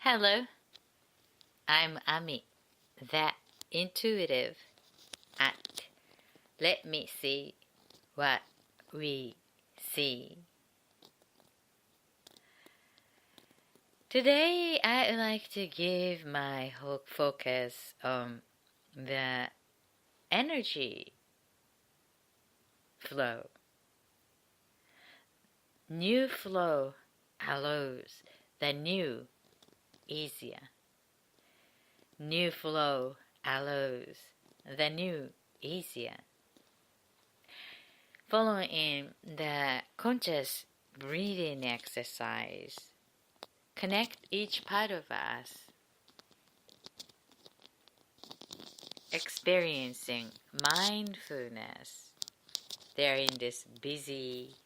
Hello, I'm Ami, the intuitive at Let Me See What We See. Today, I'd like to give my whole focus on the energy flow. New flow allows the new easier. New flow allows the new easier. Following the conscious breathing exercise, connect each part of us, experiencing mindfulness during this busy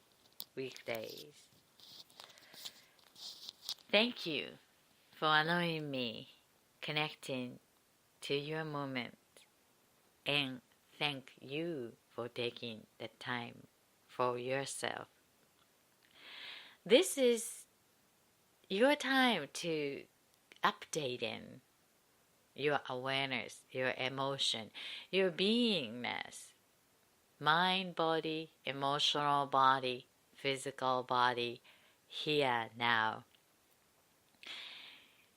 weekdays. Thank you for allowing me connecting to your moment, and thank you for taking the time for yourself. This is your time to updating your awareness, your emotion, your beingness, mind, body, emotional body, physical body, here, now.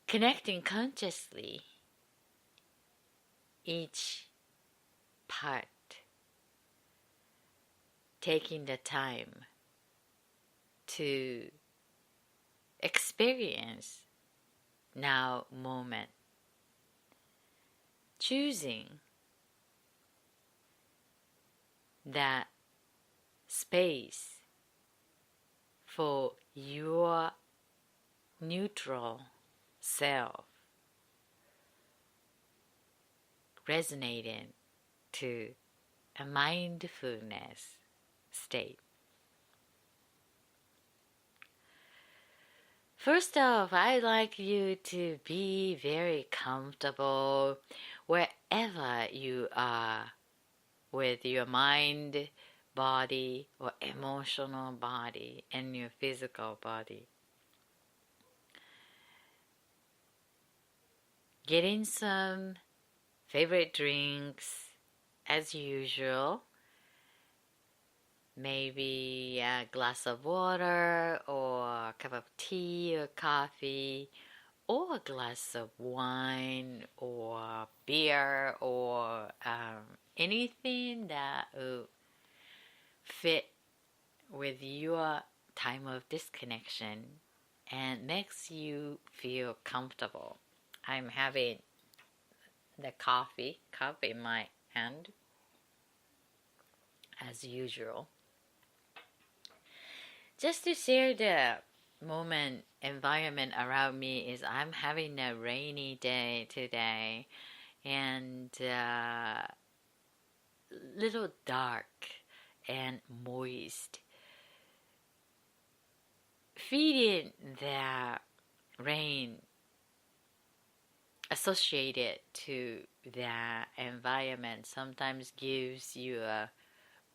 Connecting consciously each part, taking the time to experience now moment, choosing that space for your neutral self, resonating to a mindfulness state. First off, I'd like you to be very comfortable wherever you are with your mind, body, or emotional body, and your physical body. Getting some favorite drinks as usual. Maybe a glass of water or a cup of tea or coffee or a glass of wine or beer or anything that will fit with your time of disconnection and makes you feel comfortable. I'm having the coffee cup in my hand as usual. Just to share the moment environment around me is I'm having a rainy day today and little dark and moist. Feeding the rain associated to the environment sometimes gives you a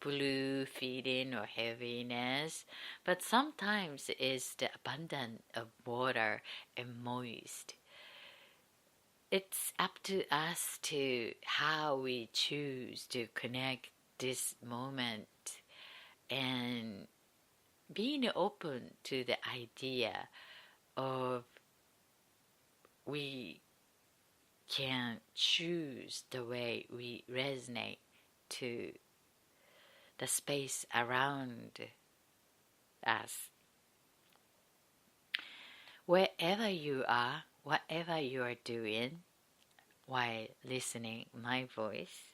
blue feeling or heaviness, but sometimes it's the abundance of water and moist. It's up to us to how we choose to connect this moment and being open to the idea of we can choose the way we resonate to the space around us. Wherever you are, whatever you are doing while listening my voice,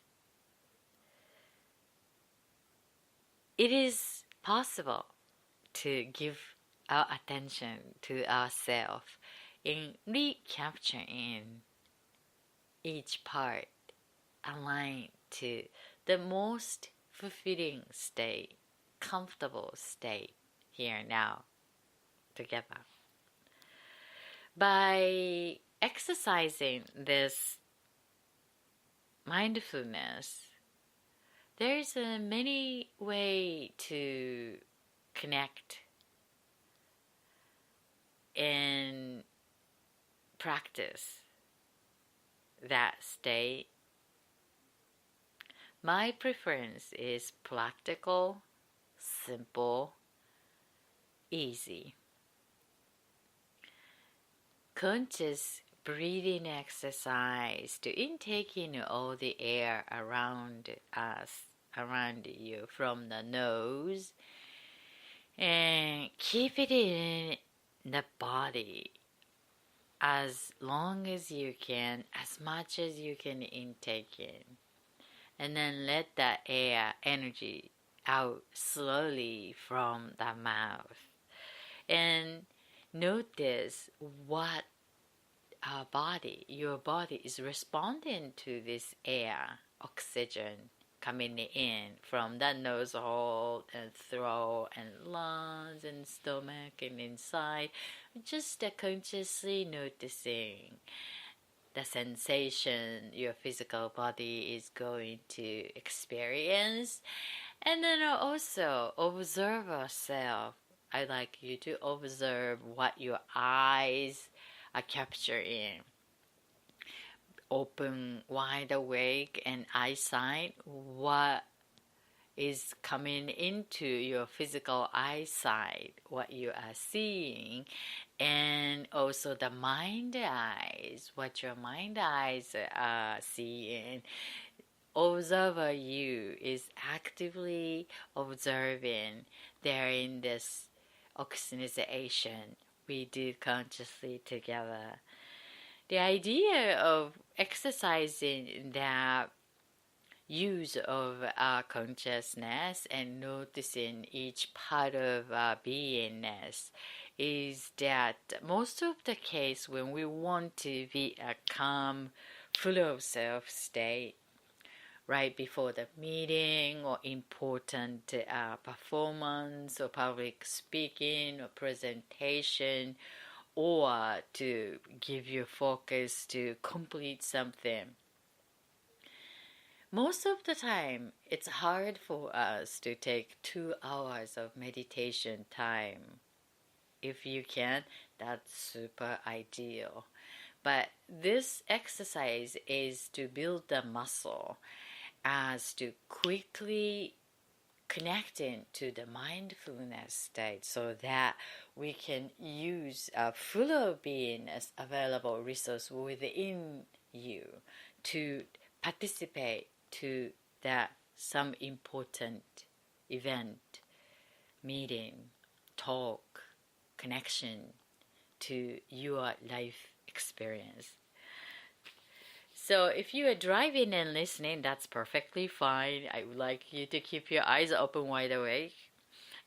it is possible to give our attention to ourselves in recapturing each part aligned to the most fulfilling state, comfortable state here now together. By exercising this mindfulness, there's a many way to connect and practice that state, my preference is practical, simple, easy. Conscious breathing exercise to intake in all the air around us, around you from the nose, and keep it in the body as long as you can, as much as you can intake in. And then let that air energy out slowly from the mouth. And notice what your body is responding to this air, oxygen coming in from the nose hole and throat and lungs and stomach and inside. Just consciously noticing the sensation your physical body is going to experience. And then also observe yourself. I'd like you to observe what your eyes are capturing. Open, wide awake, and eyesight, what is coming into your physical eyesight, what you are seeing, and also the mind eyes, what your mind eyes are seeing. Observer you is actively observing. They're in this oxygenation we do consciously together. The idea of exercising that use of our consciousness and noticing each part of our beingness is that most of the case when we want to be a calm, full of self state, right before the meeting or important performance or public speaking or presentation, or to give your focus to complete something. Most of the time, it's hard for us to take 2 hours of meditation time. If you can, that's super ideal. But this exercise is to build the muscle as to quickly connecting to the mindfulness state so that we can use a full of beingness available resource within you to participate to that some important event, meeting, talk, connection to your life experience. So if you are driving and listening, that's perfectly fine. I would like you to keep your eyes open, wide awake.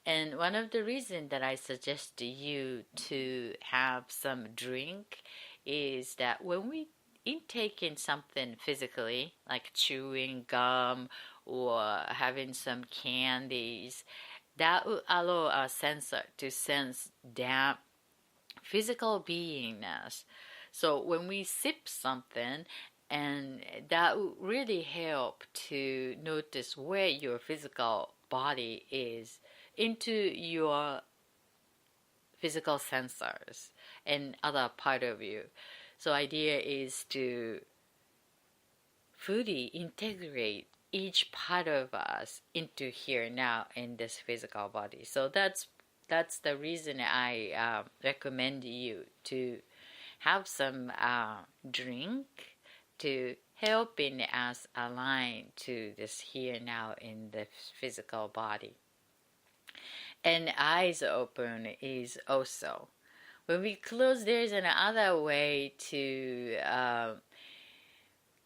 And one of the reasons that I suggest to you to have some drink is that when we intake in something physically, like chewing gum or having some candies, that will allow our sensor to sense that physical beingness. So when we sip something, and that will really help to notice where your physical body is into your physical sensors and other part of you. So idea is to fully integrate each part of us into here now in this physical body. So that's the reason I recommend you to have some drink to helping us align to this here now in the physical body. And eyes open is also. When we close, there's another way to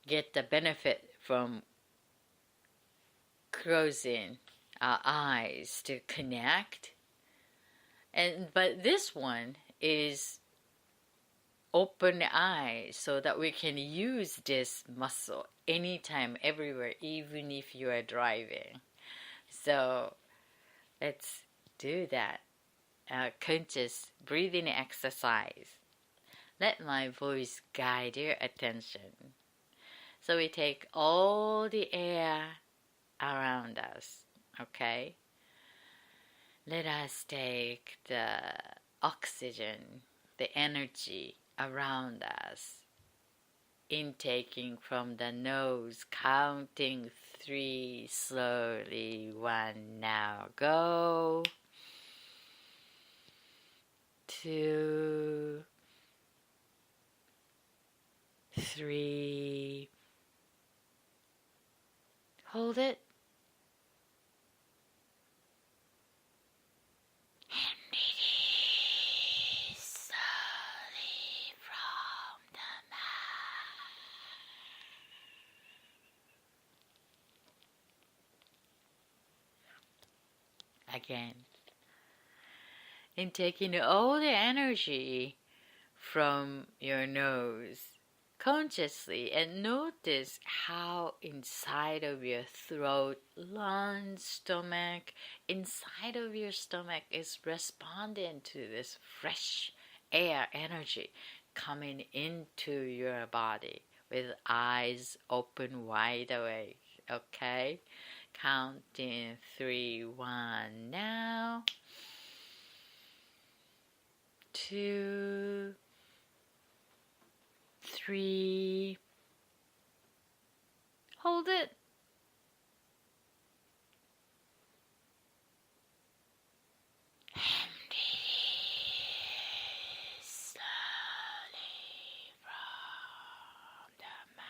get the benefit from closing our eyes to connect. But this one is open eyes so that we can use this muscle anytime, everywhere, even if you are driving. So let's do that. Conscious breathing exercise. Let my voice guide your attention. So we take all the air around us, okay? Let us take the oxygen the energy around us. Intaking from the nose, counting 3 slowly. 1, now go. 2, 3. Hold it. And release slowly from the mouth. Again. And taking all the energy from your nose consciously, and notice how inside of your throat, lungs, stomach, inside of your stomach is responding to this fresh air energy coming into your body with eyes open wide awake. Okay, counting 3, 1 now. 2, 3. Hold it. And release slowly from the mouth.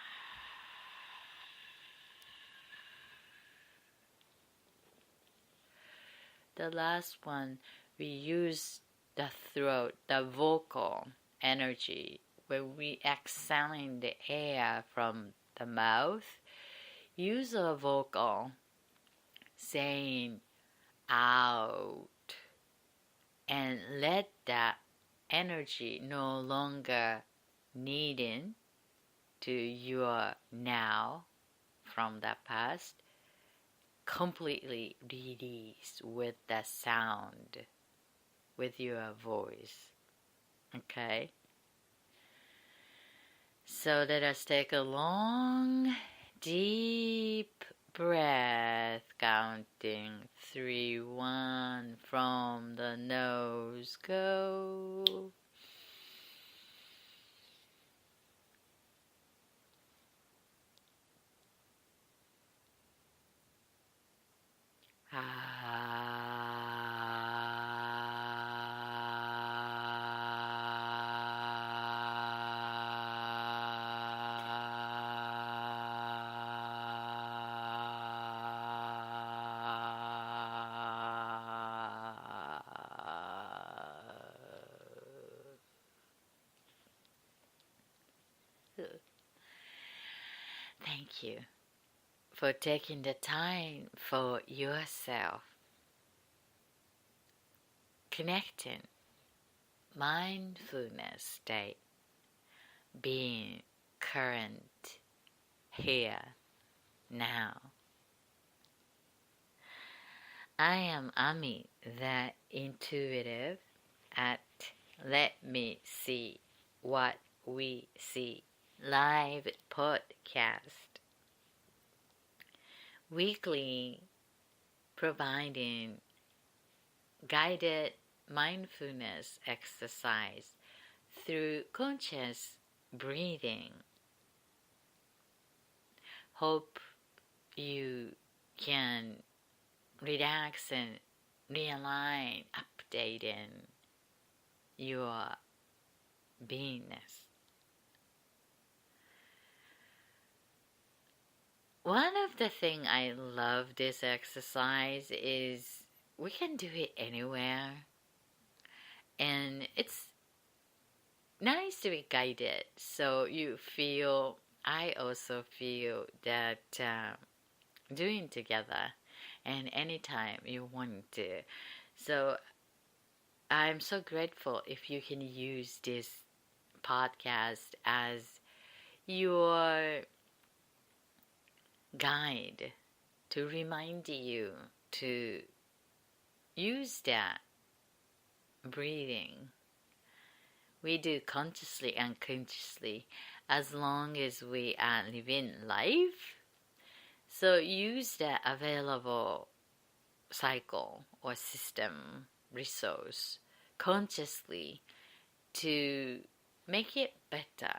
The last one, we use the throat, the vocal energy. When we exhaling the air from the mouth, use a vocal saying out and let that energy no longer needing to your now from the past completely release with the sound, with your voice. Okay? So let us take a long, deep breath, counting 3, 1 from the nose. Go. Thank you for taking the time for yourself, connecting mindfulness state, being current, here, now. I am Ami, the intuitive, at Let Me See What We See live podcast, weekly providing guided mindfulness exercise through conscious breathing. Hope you can relax and realign, updating your beingness. One of the things I love this exercise is we can do it anywhere, and it's nice to be guided, so you feel, I also feel that doing together and anytime you want to. So I'm so grateful if you can use this podcast as your guide to remind you to use that breathing. We do consciously and unconsciously as long as we are living life. So use the available cycle or system resource consciously to make it better.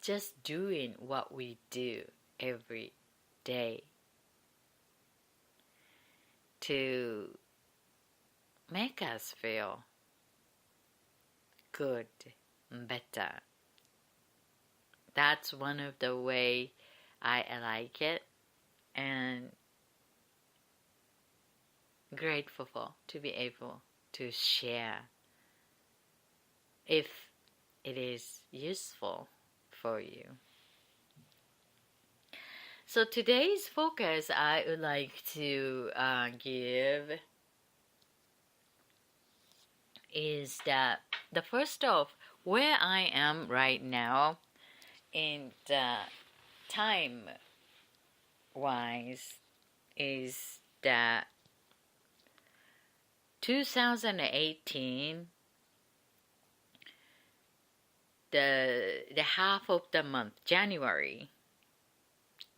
Just doing what we do every day to make us feel good, better. That's one of the way I like it, and grateful to be able to share if it is useful for you. So today's focus I would like to give is that the first off, where I am right now in the time wise is that 2018, the half of the month, January,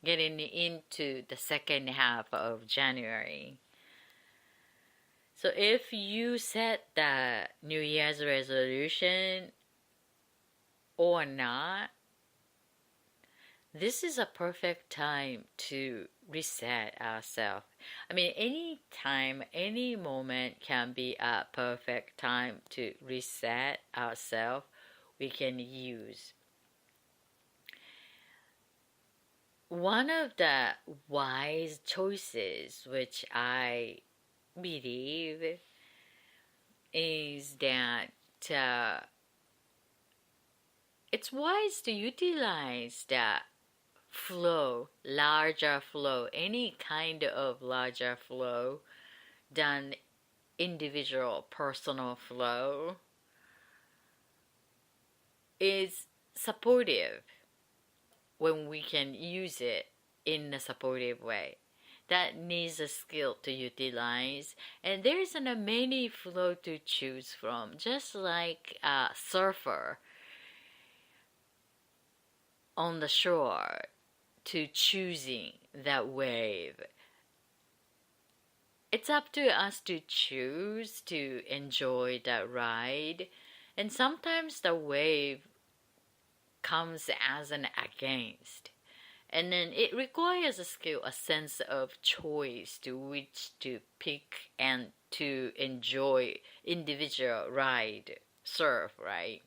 getting into the second half of January. So if you set the New Year's resolution or not, this is a perfect time to reset ourselves. I mean, any time, any moment can be a perfect time to reset ourselves. We can use. One of the wise choices which I believe is that it's wise to utilize that flow, larger flow, any kind of larger flow than individual personal flow is supportive when we can use it in a supportive way. That needs a skill to utilize, and there's many flow to choose from, just like a surfer on the shore to choosing that wave. It's up to us to choose to enjoy that ride, and sometimes the wave comes as an against, and then it requires a skill, a sense of choice to which to pick and to enjoy individual ride, surf, right?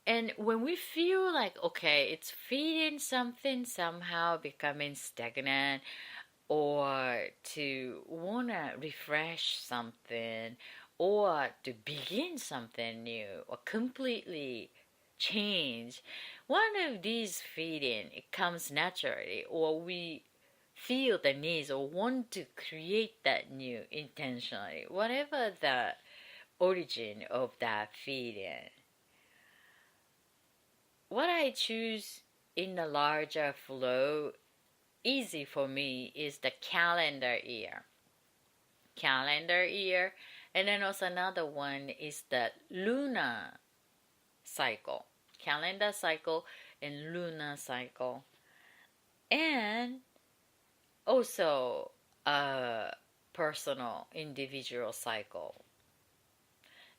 And when we feel like, okay, it's feeding something, somehow becoming stagnant, or to want to refresh something, or to begin something new, or completely change, one of these feeding, it comes naturally, or we feel the needs or want to create that new intentionally, whatever the origin of that feeding. What I choose in the larger flow, easy for me, is the calendar year. And then also another one is the lunar cycle. Calendar cycle and lunar cycle. And also a personal, individual cycle.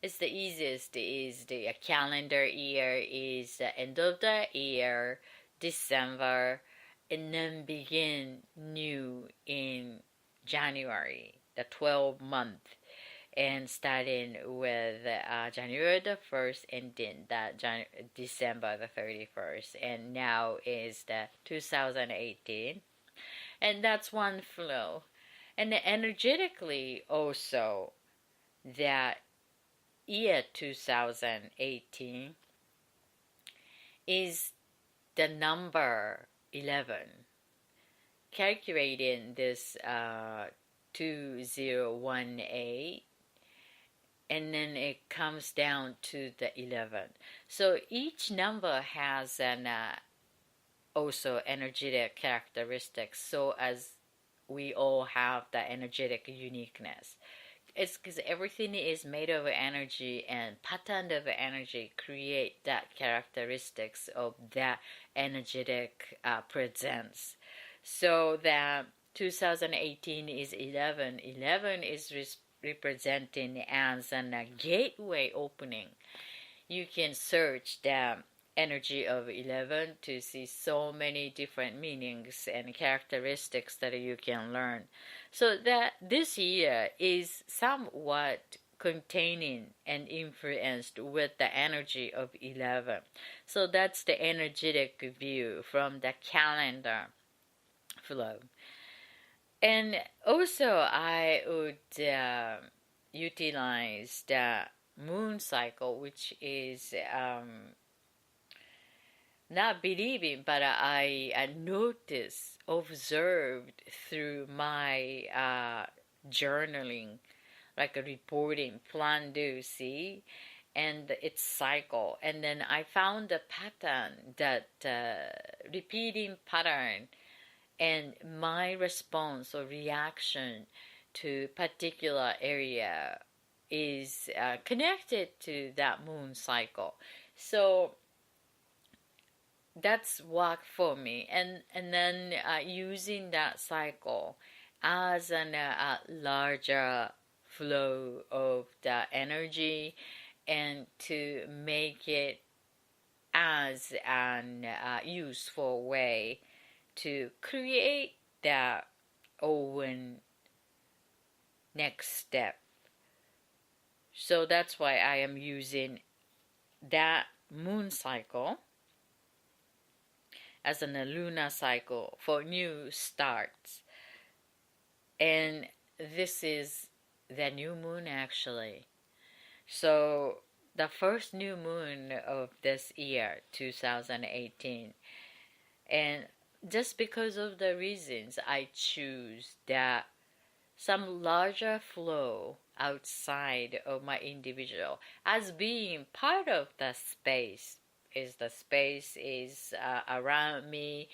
It's the easiest is the calendar year is the end of the year, December, and then begin new in January, the 12th month, and starting with January the 1st and then December the 31st, and now is the 2018, and that's one flow. And energetically also, that year 2018 is the number 11. Calculating this 2018, and then it comes down to the 11. So each number has an also energetic characteristics, so as we all have the energetic uniqueness. It's because everything is made of energy, and pattern of energy create that characteristics of that energetic presence. So that 2018 is 11. 11 is representing as a gateway opening. You can search the energy of 11 to see so many different meanings and characteristics that you can learn. So that this year is somewhat containing and influenced with the energy of 11. So that's the energetic view from the calendar flow. And also I would utilize the moon cycle, which is not believing, but I noticed, observed through my journaling, like a reporting, plan, do, see, and its cycle. And then I found a pattern, that repeating pattern, and my response or reaction to particular area is connected to that moon cycle. So that's work for me, and then using that cycle as a larger flow of the energy, and to make it as an useful way to create the own next step. So that's why I am using that moon cycle as a lunar cycle for new starts. And this is the new moon, actually. So the first new moon of this year, 2018. And just because of the reasons, I choose that some larger flow outside of my individual as being part of the space. The space is around me,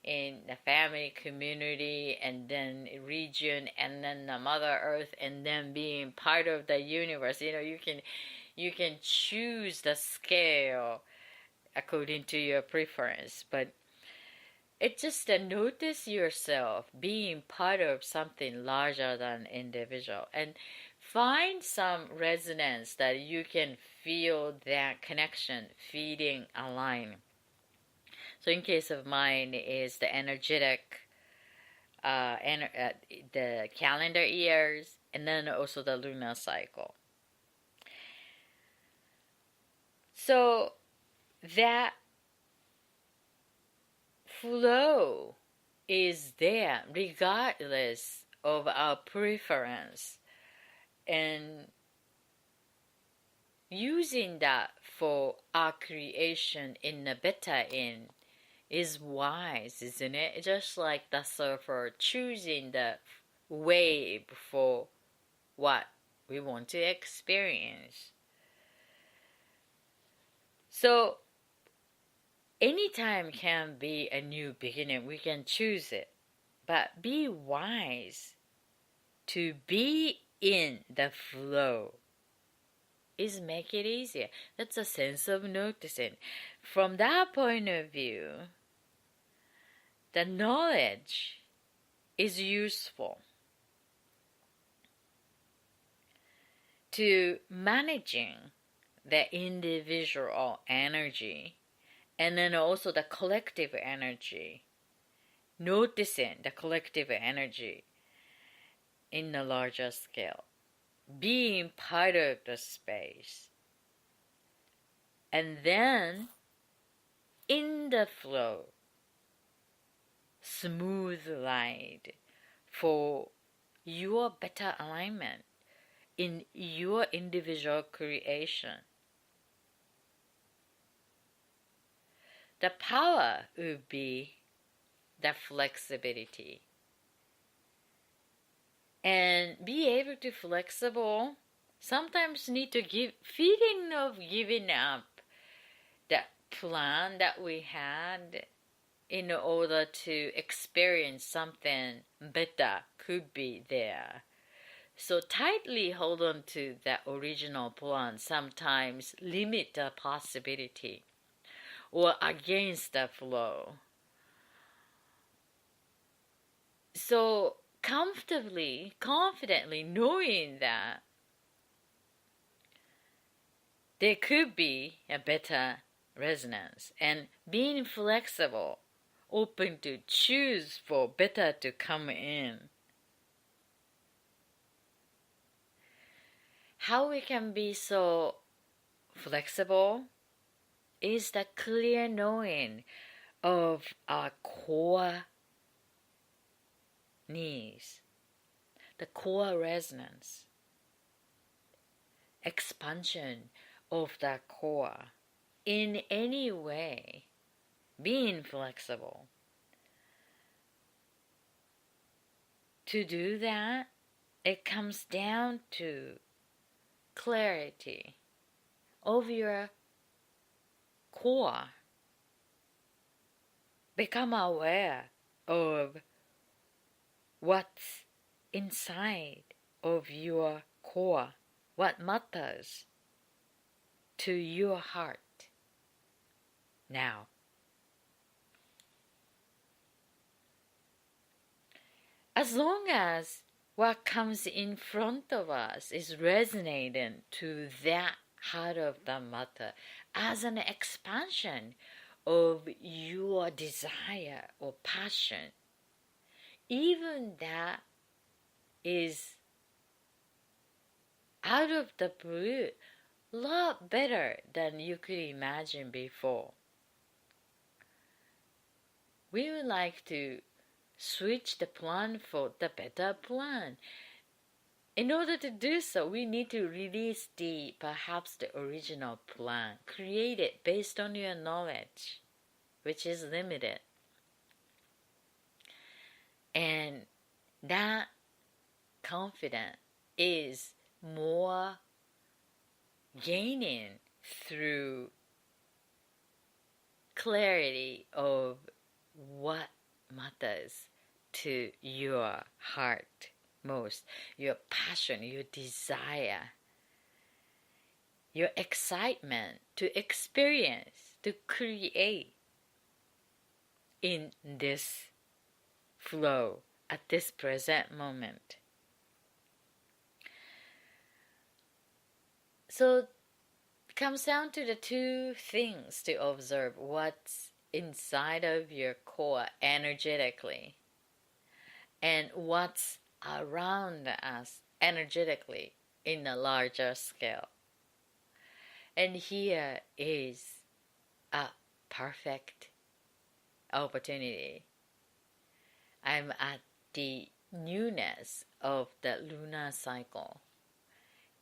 in the family, community, and then region, and then the Mother Earth, and then being part of the universe. You can choose the scale according to your preference, but it's just to notice yourself being part of something larger than individual, and find some resonance that you can feel that connection, feeding, align. So in case of mine is the energetic, the calendar years, and then also the lunar cycle. So that flow is there regardless of our preference, and using that for our creation in the better end is wise, isn't it? Just like the surfer choosing the wave for what we want to experience. So anytime can be a new beginning. We can choose it, but be wise to be in the flow is make it easier. That's a sense of noticing. From that point of view, the knowledge is useful to managing the individual energy, and then also the collective energy, noticing the collective energy in a larger scale, being part of the space, and then in the flow, smooth ride for your better alignment in your individual creation. The power would be the flexibility, and be able to flexible. Sometimes need to give feeling of giving up that plan that we had in order to experience something better could be there. So tightly hold on to the original plan sometimes limit the possibility or against the flow. So comfortably, confidently knowing that there could be a better resonance, and being flexible, open to choose for better to come in. How we can be so flexible is the clear knowing of our core needs, the core resonance, expansion of the core in any way, being flexible. To do that, it comes down to clarity of your core. Become aware of what's inside of your core, what matters to your heart now. As long as what comes in front of us is resonating to that heart of the matter as an expansion of your desire or passion, even that is out of the blue, a lot better than you could imagine before. We would like to switch the plan for the better plan. In order to do so, we need to release perhaps the original plan, created based on your knowledge, which is limited. And that confidence is more gaining through clarity of what matters to your heart most, your passion, your desire, your excitement to experience, to create in this flow at this present moment. So it comes down to the two things to observe: what's inside of your core energetically and what's around us energetically in a larger scale. And here is a perfect opportunity. I'm at the newness of the lunar cycle,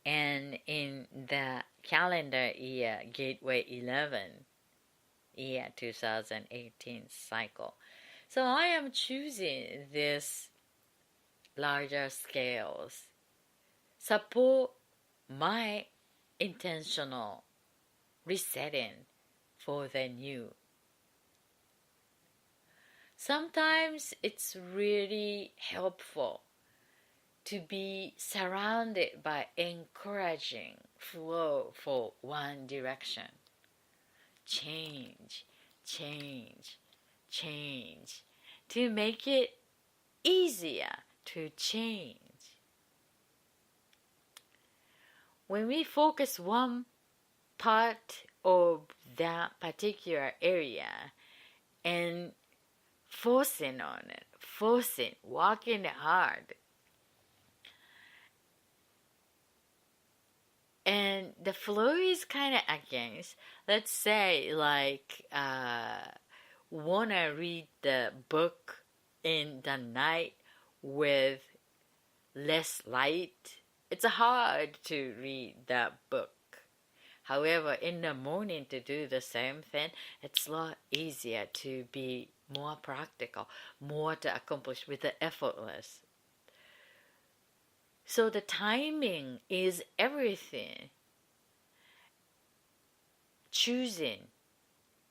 and in the calendar year Gateway 11 year 2018 cycle. So I am choosing this larger scales support my intentional resetting for the new. Sometimes it's really helpful to be surrounded by encouraging flow for one direction. Change, change, change, to make it easier to change. When we focus one part of that particular area and forcing on it, working hard, and the flow is kind of against, let's say, like, wanna read the book in the night with less light. It's hard to read that book. However, in the morning to do the same thing, it's a lot easier to be more practical, more to accomplish with the effortless. So the timing is everything. Choosing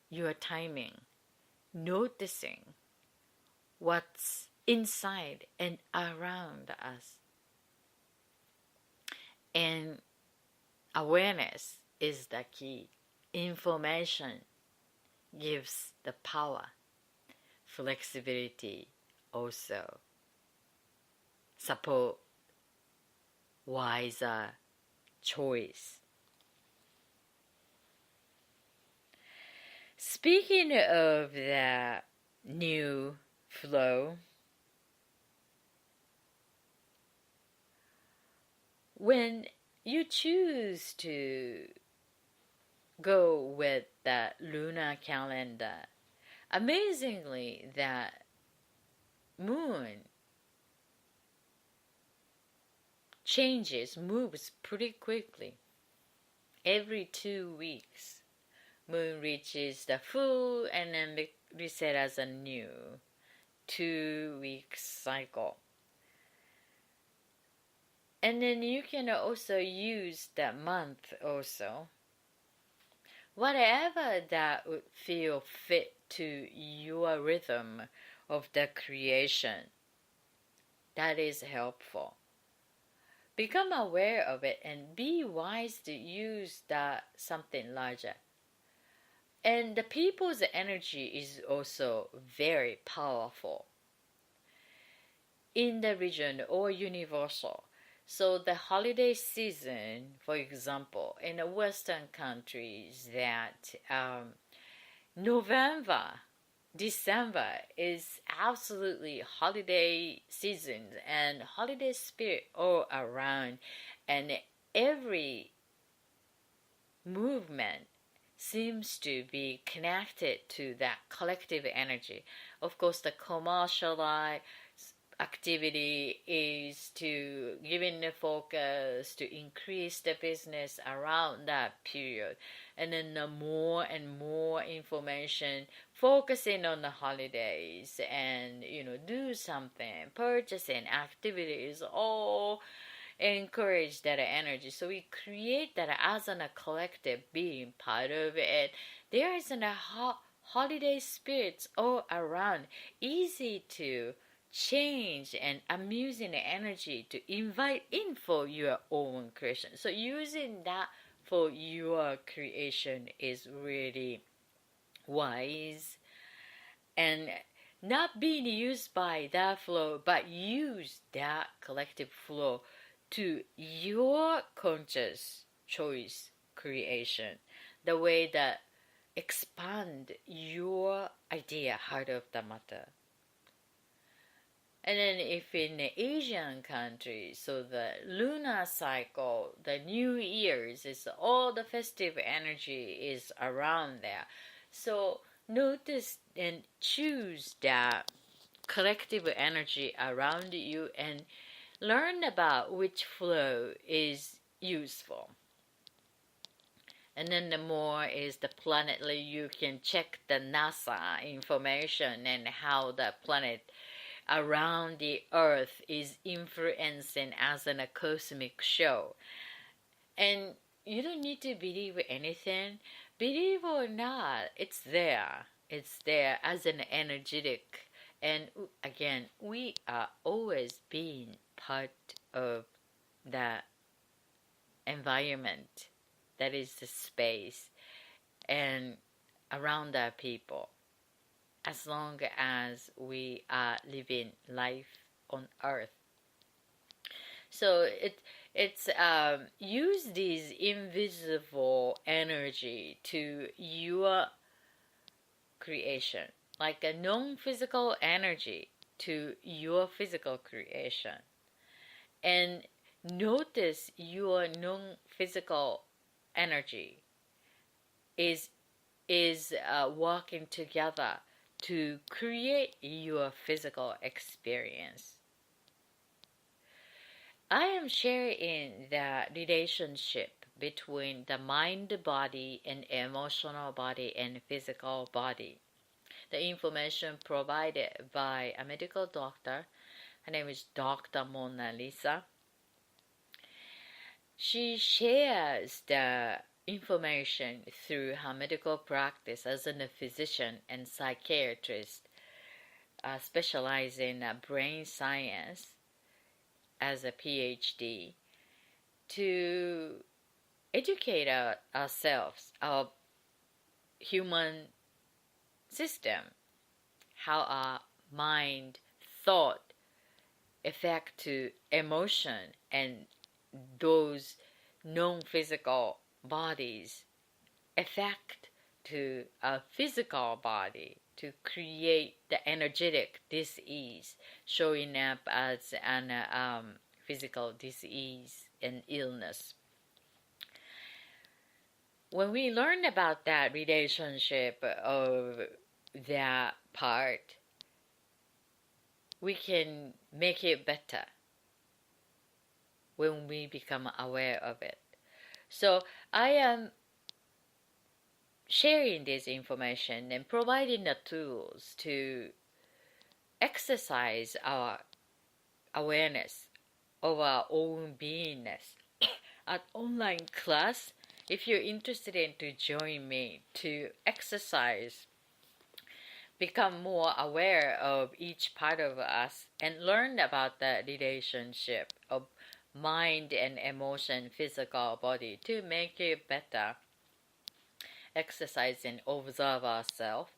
your timing, noticing what's inside and around us. And awareness is the key. Information gives the power. Flexibility also. support wiser choice. Speaking of the new flow, when you choose to go with the lunar calendar, amazingly, the moon moves pretty quickly. Every 2 weeks, moon reaches the full and then reset as a new 2 week cycle. And then you can also use the month also. Whatever that would feel fit to your rhythm of the creation, that is helpful. Become aware of it and be wise to use that something larger. And the people's energy is also very powerful in the region or universal. So the holiday season, for example, in the Western countries, that November, December is absolutely holiday season and holiday spirit all around, and every movement seems to be connected to that collective energy. Of course, the commercialized activity is to giving the focus to increase the business around that period, and then the more and more information focusing on the holidays, and do something, purchasing activities, all encourage that energy. So we create that as a collective being part of it. There is a holiday spirits all around, easy to change and amusing energy to invite in for your own creation. So using that for your creation is really wise, and not being used by that flow, but use that collective flow to your conscious choice creation, the way that expand your idea heart of the matter. And then if in the Asian countries, so the lunar cycle, the New Year's, is all the festive energy is around there. So notice and choose that collective energy around you and learn about which flow is useful. And then the more is the planetly, you can check the NASA information and how the planet around the earth is influencing as in a cosmic show. And you don't need to believe anything. Believe or not, it's there. It's there as an energetic. And again, we are always being part of the environment that is the space and around our people, as long as we are living life on earth. So it's use this invisible energy to your creation, like a non-physical energy to your physical creation, and notice your non-physical energy is working together to create your physical experience. I am sharing the relationship between the mind body and emotional body and physical body. The information provided by a medical doctor. Her name is Dr. Mona Lisa. She shares the information through her medical practice as a physician and psychiatrist, specializing in brain science as a PhD, to educate ourselves, our human system, how our mind, thought affect to emotion, and those non-physical bodies affect to a physical body to create the energetic disease showing up as an physical disease and illness. When we learn about that relationship of that part, we can make it better when we become aware of it. So I am sharing this information and providing the tools to exercise our awareness of our own beingness at online class. If you're interested in to join me to exercise, become more aware of each part of us and learn about the relationship of mind and emotion, physical body to make it better. Exercise and observe ourselves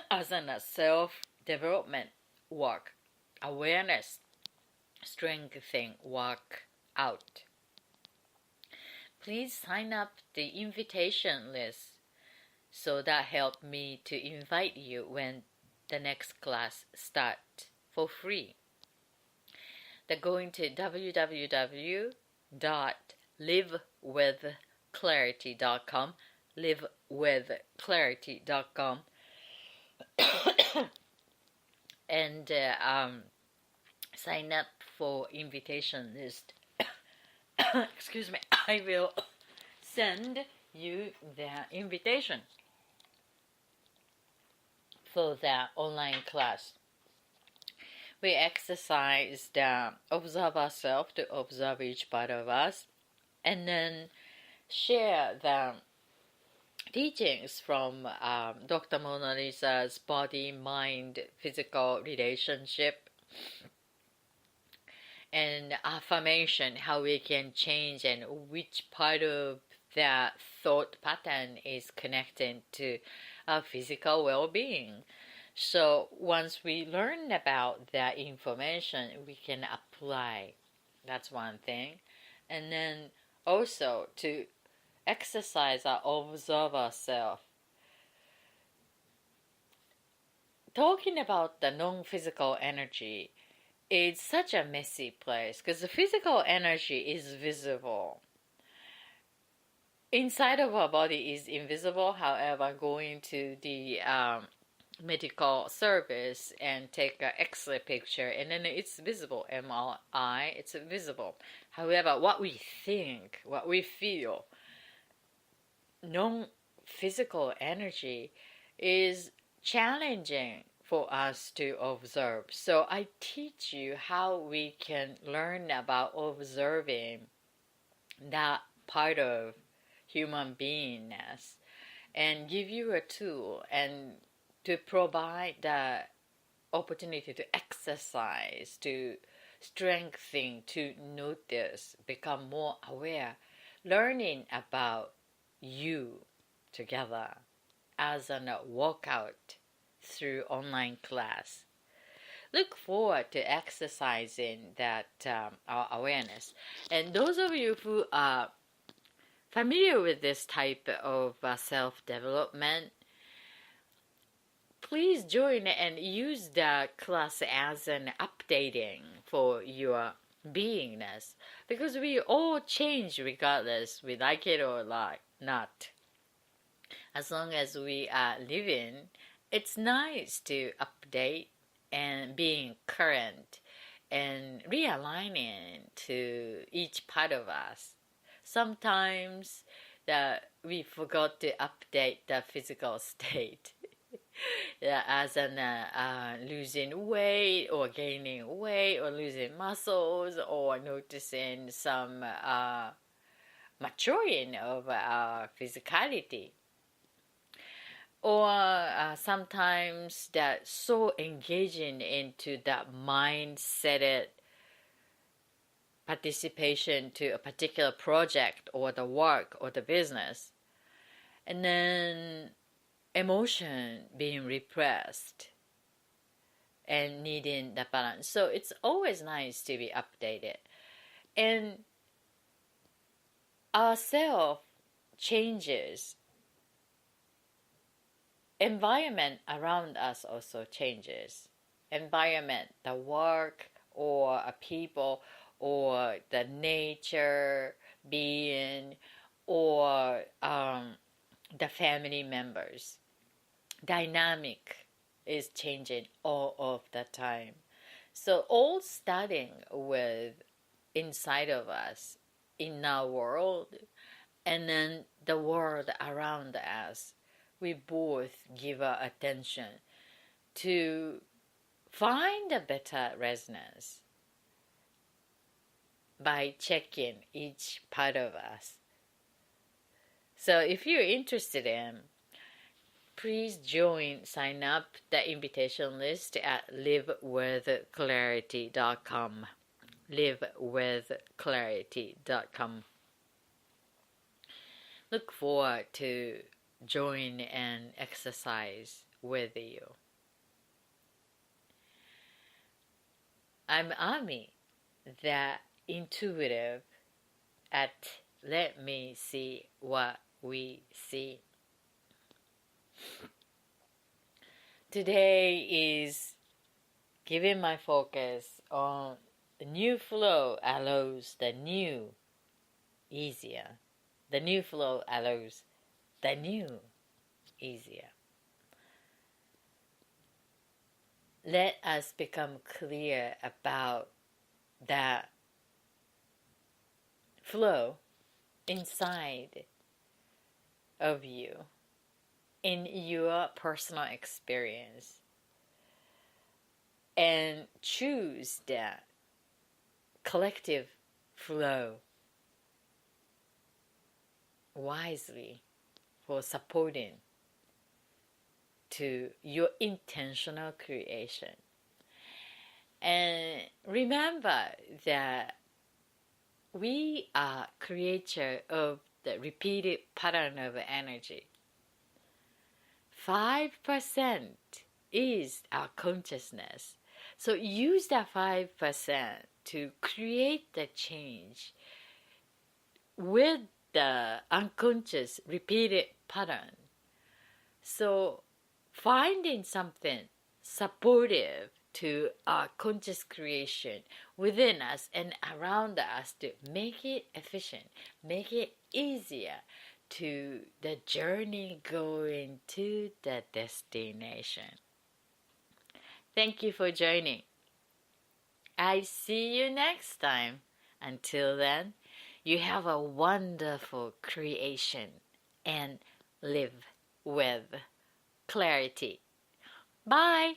as a self-development work, awareness, strengthening work out. Please sign up the invitation list so that help me to invite you when the next class starts for free. They're going to www.livewithclarity.com, livewithclarity.com, and sign up for invitation list. Excuse me, I will send you the invitation for the online class. We exercise the observe ourselves to observe each part of us, and then share the teachings from Dr. Mona Lisa's body, mind, physical relationship, and affirmation, how we can change and which part of that thought pattern is connected to our physical well-being. So once we learn about that information, we can apply. That's one thing. And then also to exercise or observe ourselves. Talking about the non-physical energy, it's such a messy place because the physical energy is visible. Inside of our body is invisible. However, going to the medical service and take an X-ray picture, and then it's visible. MRI, it's visible. However, what we think, what we feel, non-physical energy is challenging for us to observe. So I teach you how we can learn about observing that part of human beingness and give you a tool and to provide the opportunity to exercise, to strengthen, to notice, become more aware, learning about you together as a workout through online class. Look forward to exercising that our awareness. And those of you who are familiar with this type of self-development, please join and use the class as an updating for your beingness, because we all change regardless we like it or not. As long as we are living, it's nice to update and being current and realigning to each part of us. Sometimes we forgot to update the physical state. As in losing weight or gaining weight or losing muscles or noticing some maturing of our physicality. Or sometimes that so engaging into that mindset participation to a particular project or the work or the business, and then emotion being repressed and needing the balance. So it's always nice to be updated. And ourself changes. Environment around us also changes. Environment, the work or a people or the nature being or the family members. Dynamic is changing all of the time. So all starting with inside of us, in our world, and then the world around us. We both give our attention to find a better resonance by checking each part of us. So if you're interested in, please sign up the invitation list at livewithclarity.com. livewithclarity.com. Look forward to join and exercise with you. I'm Ami, the intuitive at Let Me See What We See. Today is giving my focus on the new flow allows the new easier. The new flow allows the new easier. Let us become clear about that flow inside of you in your personal experience and choose that collective flow wisely for supporting to your intentional creation. And remember that we are creature of the repeated pattern of energy. 5% is our consciousness. So use that 5% to create the change with the unconscious repeated pattern. So finding something supportive to our conscious creation within us and around us to make it efficient, make it easier to the journey going to the destination. Thank you for joining. I see you next time. Until then, you have a wonderful creation and live with clarity. Bye.